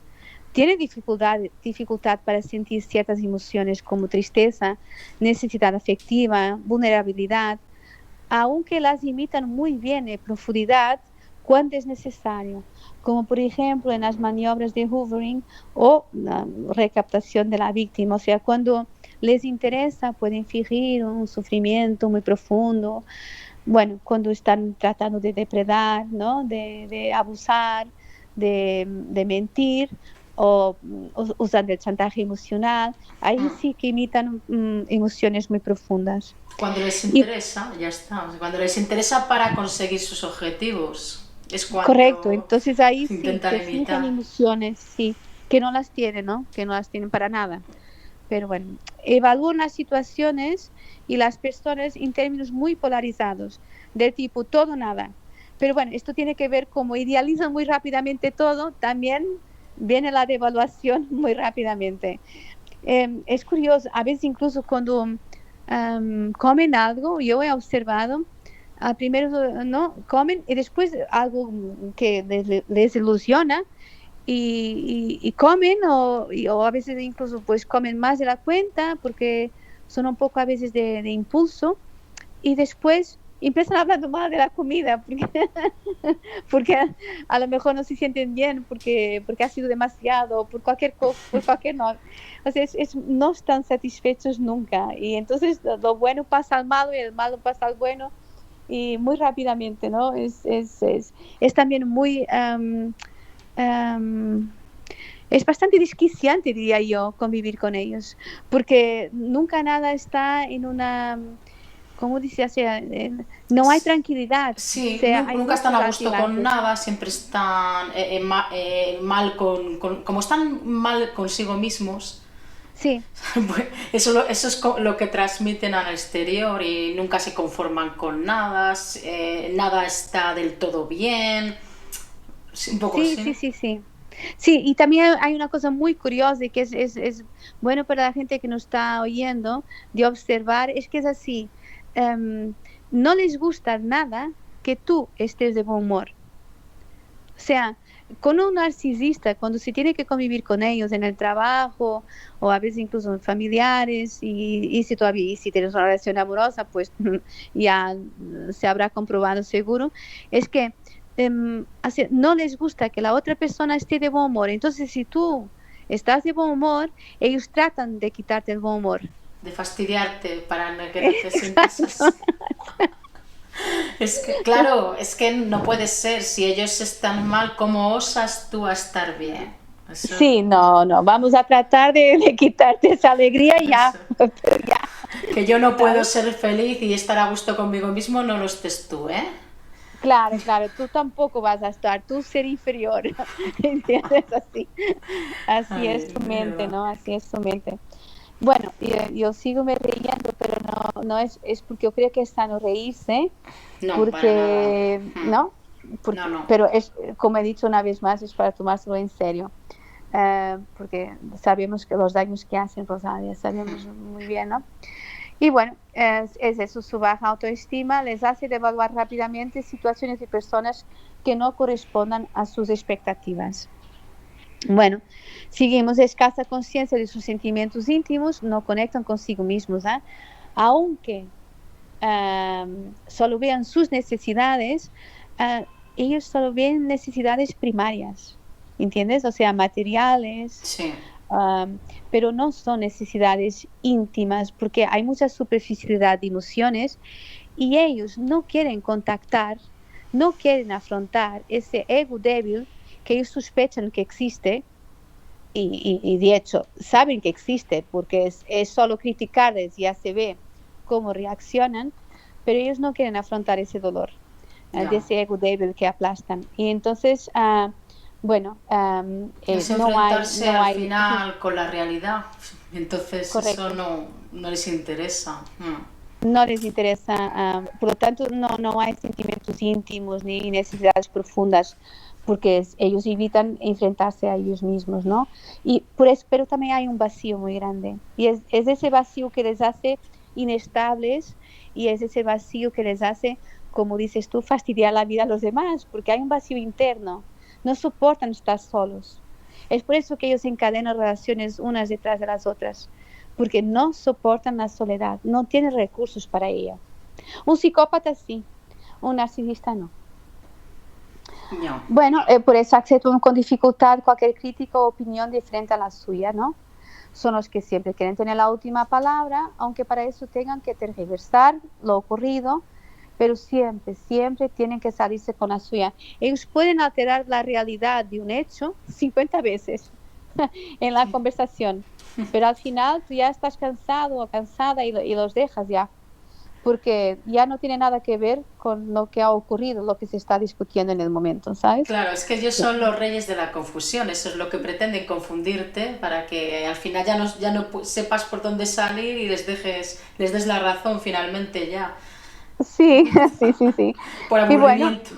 Tiene dificultad para sentir ciertas emociones como tristeza, necesidad afectiva, vulnerabilidad, aunque las imitan muy bien en profundidad cuando es necesario, como por ejemplo en las maniobras de hoovering o la recaptación de la víctima. O sea, cuando les interesa pueden fingir un sufrimiento muy profundo, bueno, cuando están tratando de depredar, ¿no? de abusar, de mentir o usan el chantaje emocional, ahí sí que imitan emociones muy profundas. Cuando les Y interesa, ya está. Cuando les interesa para conseguir sus objetivos, es correcto, cuando entonces ahí sí, intentan que fingen imitar. emociones, sí, que no las tienen, ¿no? Que no las tienen para nada. Pero bueno, evalúan las situaciones y las personas en términos muy polarizados, del tipo todo o nada. Pero bueno, esto tiene que ver como idealizan muy rápidamente todo, también viene la devaluación muy rápidamente. Es curioso, a veces incluso cuando comen algo, yo he observado, al primero no comen y después algo que les ilusiona y comen o a veces incluso pues comen más de la cuenta porque son un poco a veces de impulso y después empiezan hablando mal de la comida porque a lo mejor no se sienten bien porque ha sido demasiado, por cualquier no. O sea, no están satisfechos nunca y entonces lo bueno pasa al malo y el malo pasa al bueno y muy rápidamente, ¿no? Es también muy... es bastante desquiciante, diría yo, convivir con ellos, porque nunca nada está en una, ¿cómo dice? O sea, no hay tranquilidad, o Sí, sea, hay nunca están muchos a gusto con altibajes. nada, siempre están mal como están mal consigo mismos. Sí, Pues eso es lo que transmiten al exterior y nunca se conforman con nada, nada está del todo bien, sí, un poco sí, así, ¿no? sí, sí, sí. Sí, y también hay una cosa muy curiosa y que es bueno para la gente que nos está oyendo de observar, es que es así. em, no les gusta nada que tú estés de buen humor. O sea, con un narcisista, cuando se tiene que convivir con ellos en el trabajo o a veces incluso familiares y si todavía y si tienes una relación amorosa, pues ya se habrá comprobado seguro, es que no les gusta que la otra persona esté de buen humor. Entonces, si tú estás de buen humor, ellos tratan de quitarte el buen humor. De fastidiarte para que no te sientas así. Es que, claro, es que no puede ser. Si ellos están mal, ¿cómo osas tú a estar bien? Eso, Sí, no, no, vamos a tratar de quitarte esa alegría ya, eso. ya, Que yo no puedo ¿sabes? ser feliz y estar a gusto conmigo mismo, no lo estés tú, ¿eh? Claro, claro, tú tampoco vas a estar, tú ser inferior, ¿entiendes? Así, así Ay, es tu de mente, verdad. ¿no? Así es tu mente. Bueno, yo sigo me riendo, pero no es porque yo creo que es sano reírse, No, para nada. porque, ¿no? No, no. Pero es, como he dicho una vez más, es para tomárselo en serio, porque sabemos que los daños que hacen, Rosalia, sabemos muy bien, ¿no? Y bueno, es eso, su baja autoestima les hace devaluar rápidamente situaciones y personas que no correspondan a sus expectativas. Bueno, seguimos, escasa conciencia de sus sentimientos íntimos, no conectan consigo mismos, ¿eh? Aunque solo vean sus necesidades, uh, ellos solo ven necesidades primarias, ¿entiendes? O sea, materiales, Sí. pero no son necesidades íntimas porque hay mucha superficialidad de emociones y ellos no quieren contactar, no quieren afrontar ese ego débil que ellos sospechan que existe y de hecho saben que existe porque es solo criticarles, ya se ve cómo reaccionan, pero ellos no quieren afrontar ese dolor, de Ya. ese ego débil que aplastan. Y entonces, bueno, Es enfrentarse al final con la realidad. Entonces eso correcto. no les interesa. No les interesa, por lo tanto no hay sentimientos íntimos ni necesidades profundas porque ellos evitan enfrentarse a ellos mismos, ¿no? Pero también hay un vacío muy grande y es ese vacío que les hace inestables y es ese vacío que les hace, como dices tú, fastidiar la vida a los demás porque hay un vacío interno, no soportan estar solos. Es por eso que ellos encadenan relaciones unas detrás de las otras porque no soportan la soledad, no tienen recursos para ella. Un psicópata sí, un narcisista no. Ya. Bueno, por eso aceptan con dificultad cualquier crítica o opinión diferente a la suya, ¿no? Son los que siempre quieren tener la última palabra, aunque para eso tengan que tergiversar lo ocurrido, pero siempre tienen que salirse con la suya. Ellos pueden alterar la realidad de un hecho 50 veces en la conversación, pero al final tú ya estás cansado o cansada y los dejas ya, porque ya no tiene nada que ver con lo que ha ocurrido, lo que se está discutiendo en el momento, ¿sabes? Claro, es que ellos son los reyes de la confusión, eso es lo que pretenden, confundirte para que al final ya no sepas por dónde salir y les des la razón finalmente ya, Sí, sí. por Y bueno, aburrimiento.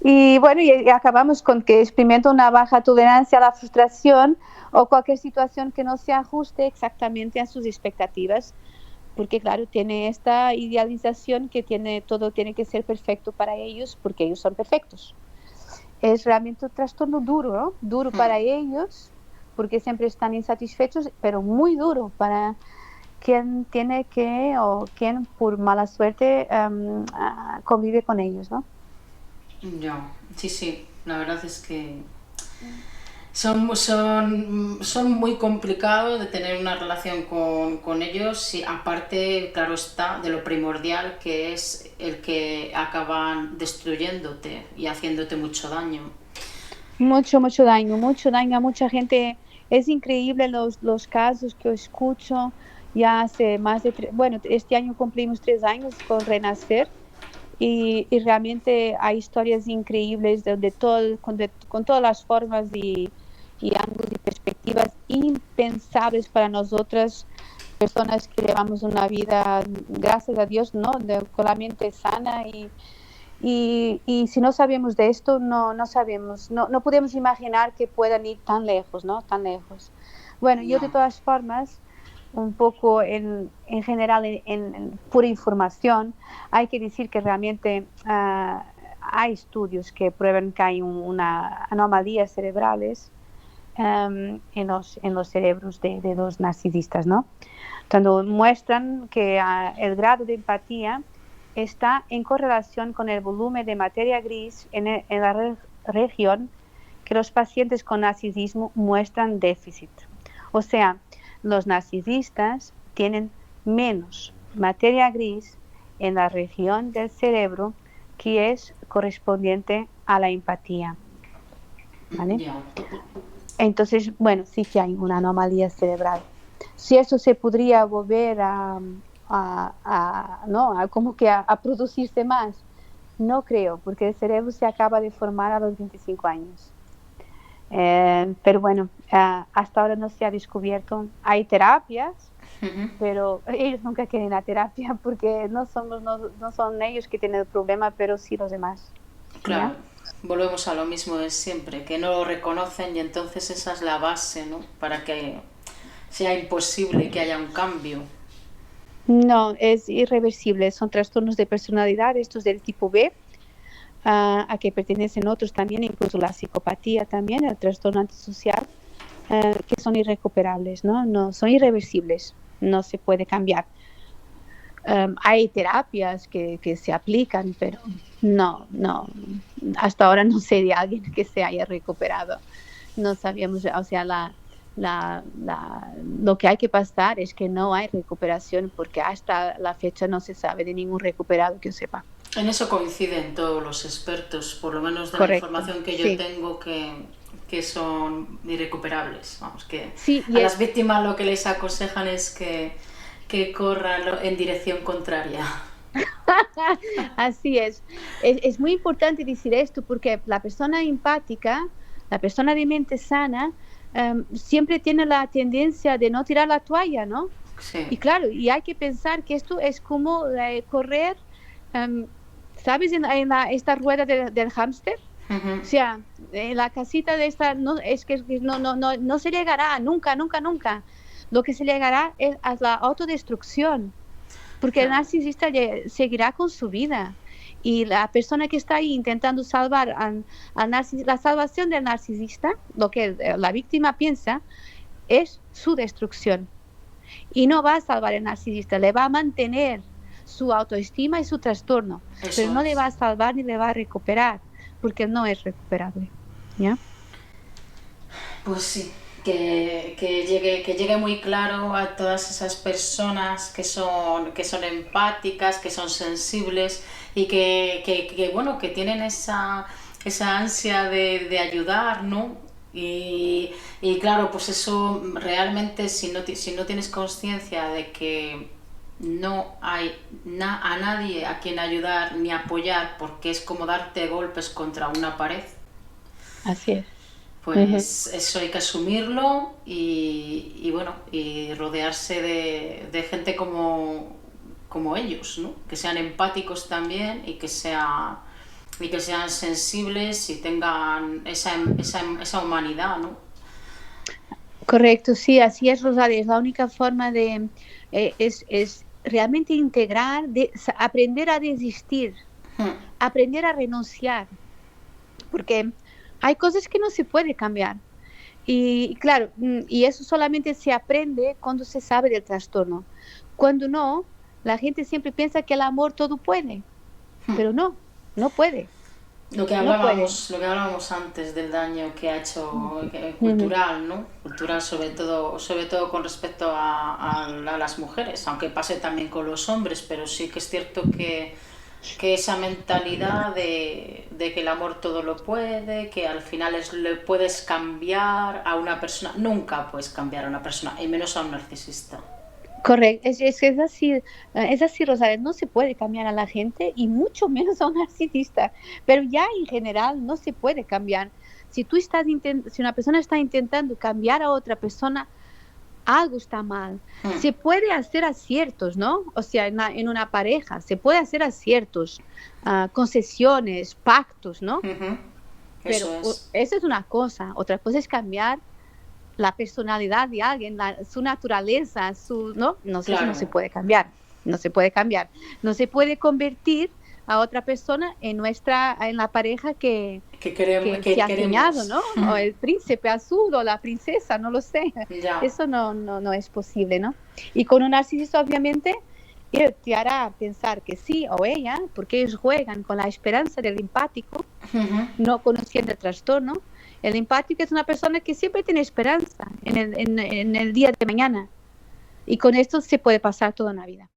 y acabamos con que experimenta una baja tolerancia a la frustración o cualquier situación que no se ajuste exactamente a sus expectativas, porque claro, tiene esta idealización que todo tiene que ser perfecto para ellos, porque ellos son perfectos. Es realmente un trastorno duro, ¿no? Duro para ellos, porque siempre están insatisfechos, pero muy duro para quien tiene que, o quien por mala suerte convive con ellos, ¿no? Ya, sí, la verdad es que son muy complicados de tener una relación con ellos y aparte, claro está, de lo primordial que es el que acaban destruyéndote y haciéndote mucho daño. Mucho daño a mucha gente. Es increíble los casos que yo escucho. Ya hace más de, bueno, este año cumplimos 3 años con Renacer y realmente hay historias increíbles con todas las formas y ángulos y perspectivas impensables para nosotras, personas que llevamos una vida, gracias a Dios, ¿no? Con la mente sana y si no sabemos de esto, no sabemos, no podemos imaginar que puedan ir tan lejos, ¿no? Tan lejos. Bueno, yo de No, todas formas, un poco en general, en pura información, hay que decir que realmente hay estudios que prueban que hay una anomalías cerebrales en los cerebros de los narcisistas, ¿no? Cuando muestran que el grado de empatía está en correlación con el volumen de materia gris en la región que los pacientes con narcisismo muestran déficit. O sea, los narcisistas tienen menos materia gris en la región del cerebro que es correspondiente a la empatía. ¿Vale? ya. Entonces, bueno, sí que hay una anomalía cerebral. Si eso se podría volver ¿no? como que a producirse más, no creo, porque el cerebro se acaba de formar a los 25 años. Pero bueno, hasta ahora no se ha descubierto. Hay terapias, pero ellos nunca quieren la terapia porque no son ellos que tienen el problema, pero sí los demás. Claro, ¿Ya? volvemos a lo mismo de siempre, que no lo reconocen y entonces esa es la base, ¿no? Para que sea imposible que haya un cambio. No, es irreversible. Son trastornos de personalidad, estos del tipo B, a que pertenecen otros también, incluso la psicopatía también, el trastorno antisocial, que son irrecuperables, ¿no? No, son irreversibles, no se puede cambiar. Hay terapias que se aplican, pero no, hasta ahora no sé de alguien que se haya recuperado. No sabíamos, o sea, lo que hay que pasar es que no hay recuperación porque hasta la fecha no se sabe de ningún recuperado que sepa. En eso coinciden todos los expertos, por lo menos de la Correcto, información que yo sí. tengo, que son irrecuperables. Vamos, que Sí, a las víctimas lo que les aconsejan es que que corran en dirección contraria. Así es. Es muy importante decir esto porque la persona empática, la persona de mente sana, siempre tiene la tendencia de no tirar la toalla, ¿no? Sí. Y claro, y hay que pensar que esto es como correr, ¿sabes? Esta rueda del hámster. O sea, en la casita de esta, no, es que no se llegará nunca, nunca, nunca. Lo que se llegará es a la autodestrucción, porque el narcisista seguirá con su vida. Y la persona que está ahí intentando salvar la salvación del narcisista, lo que la víctima piensa, es su destrucción. Y no va a salvar al narcisista, le va a mantener su autoestima y su trastorno, pero no le va a salvar ni le va a recuperar, porque no es recuperable. ¿Ya? Pues sí, que llegue muy claro a todas esas personas que son empáticas, que son sensibles y bueno, que tienen esa ansia de ayudar, ¿no? Y claro, pues eso realmente si no tienes conciencia de que no hay a nadie a quien ayudar ni apoyar, porque es como darte golpes contra una pared. Así es. Pues eso hay que asumirlo y bueno, y rodearse de gente como ellos, ¿no? Que sean empáticos también y que sean sensibles y tengan esa humanidad, ¿no? Correcto, sí, así es, Rosario. Es la única forma de es realmente integrar, aprender a desistir, aprender a renunciar, porque hay cosas que no se puede cambiar. Y claro, y eso solamente se aprende cuando se sabe del trastorno. Cuando no, la gente siempre piensa que el amor todo puede, pero no puede. Lo que hablábamos antes del daño que ha hecho cultural, ¿no? Cultural sobre todo con respecto a las mujeres, aunque pase también con los hombres, pero sí que es cierto que esa mentalidad de que el amor todo lo puede, que al final le puedes cambiar a una persona, nunca puedes cambiar a una persona, y menos a un narcisista. Correcto, es así, Rosario, no se puede cambiar a la gente y mucho menos a un narcisista, pero ya en general no se puede cambiar. Si una persona está intentando cambiar a otra persona, algo está mal. Se puede hacer aciertos, ¿no? O sea, en una pareja se puede hacer aciertos, concesiones, pactos, ¿no? Pero eso es una cosa. Otra cosa es cambiar la personalidad de alguien, su naturaleza, ¿no? No sé, claro. No se puede cambiar. No se puede cambiar. No se puede convertir a otra persona en la pareja que se ha soñado, ¿no? O el príncipe azul o la princesa, no lo sé. Ya. Eso no es posible, ¿no? Y con un narcisista, obviamente, él te hará pensar que sí, o ella, porque ellos juegan con la esperanza del empático, no conociendo el trastorno. El empático es una persona que siempre tiene esperanza en el día de mañana. Y con esto se puede pasar toda una vida.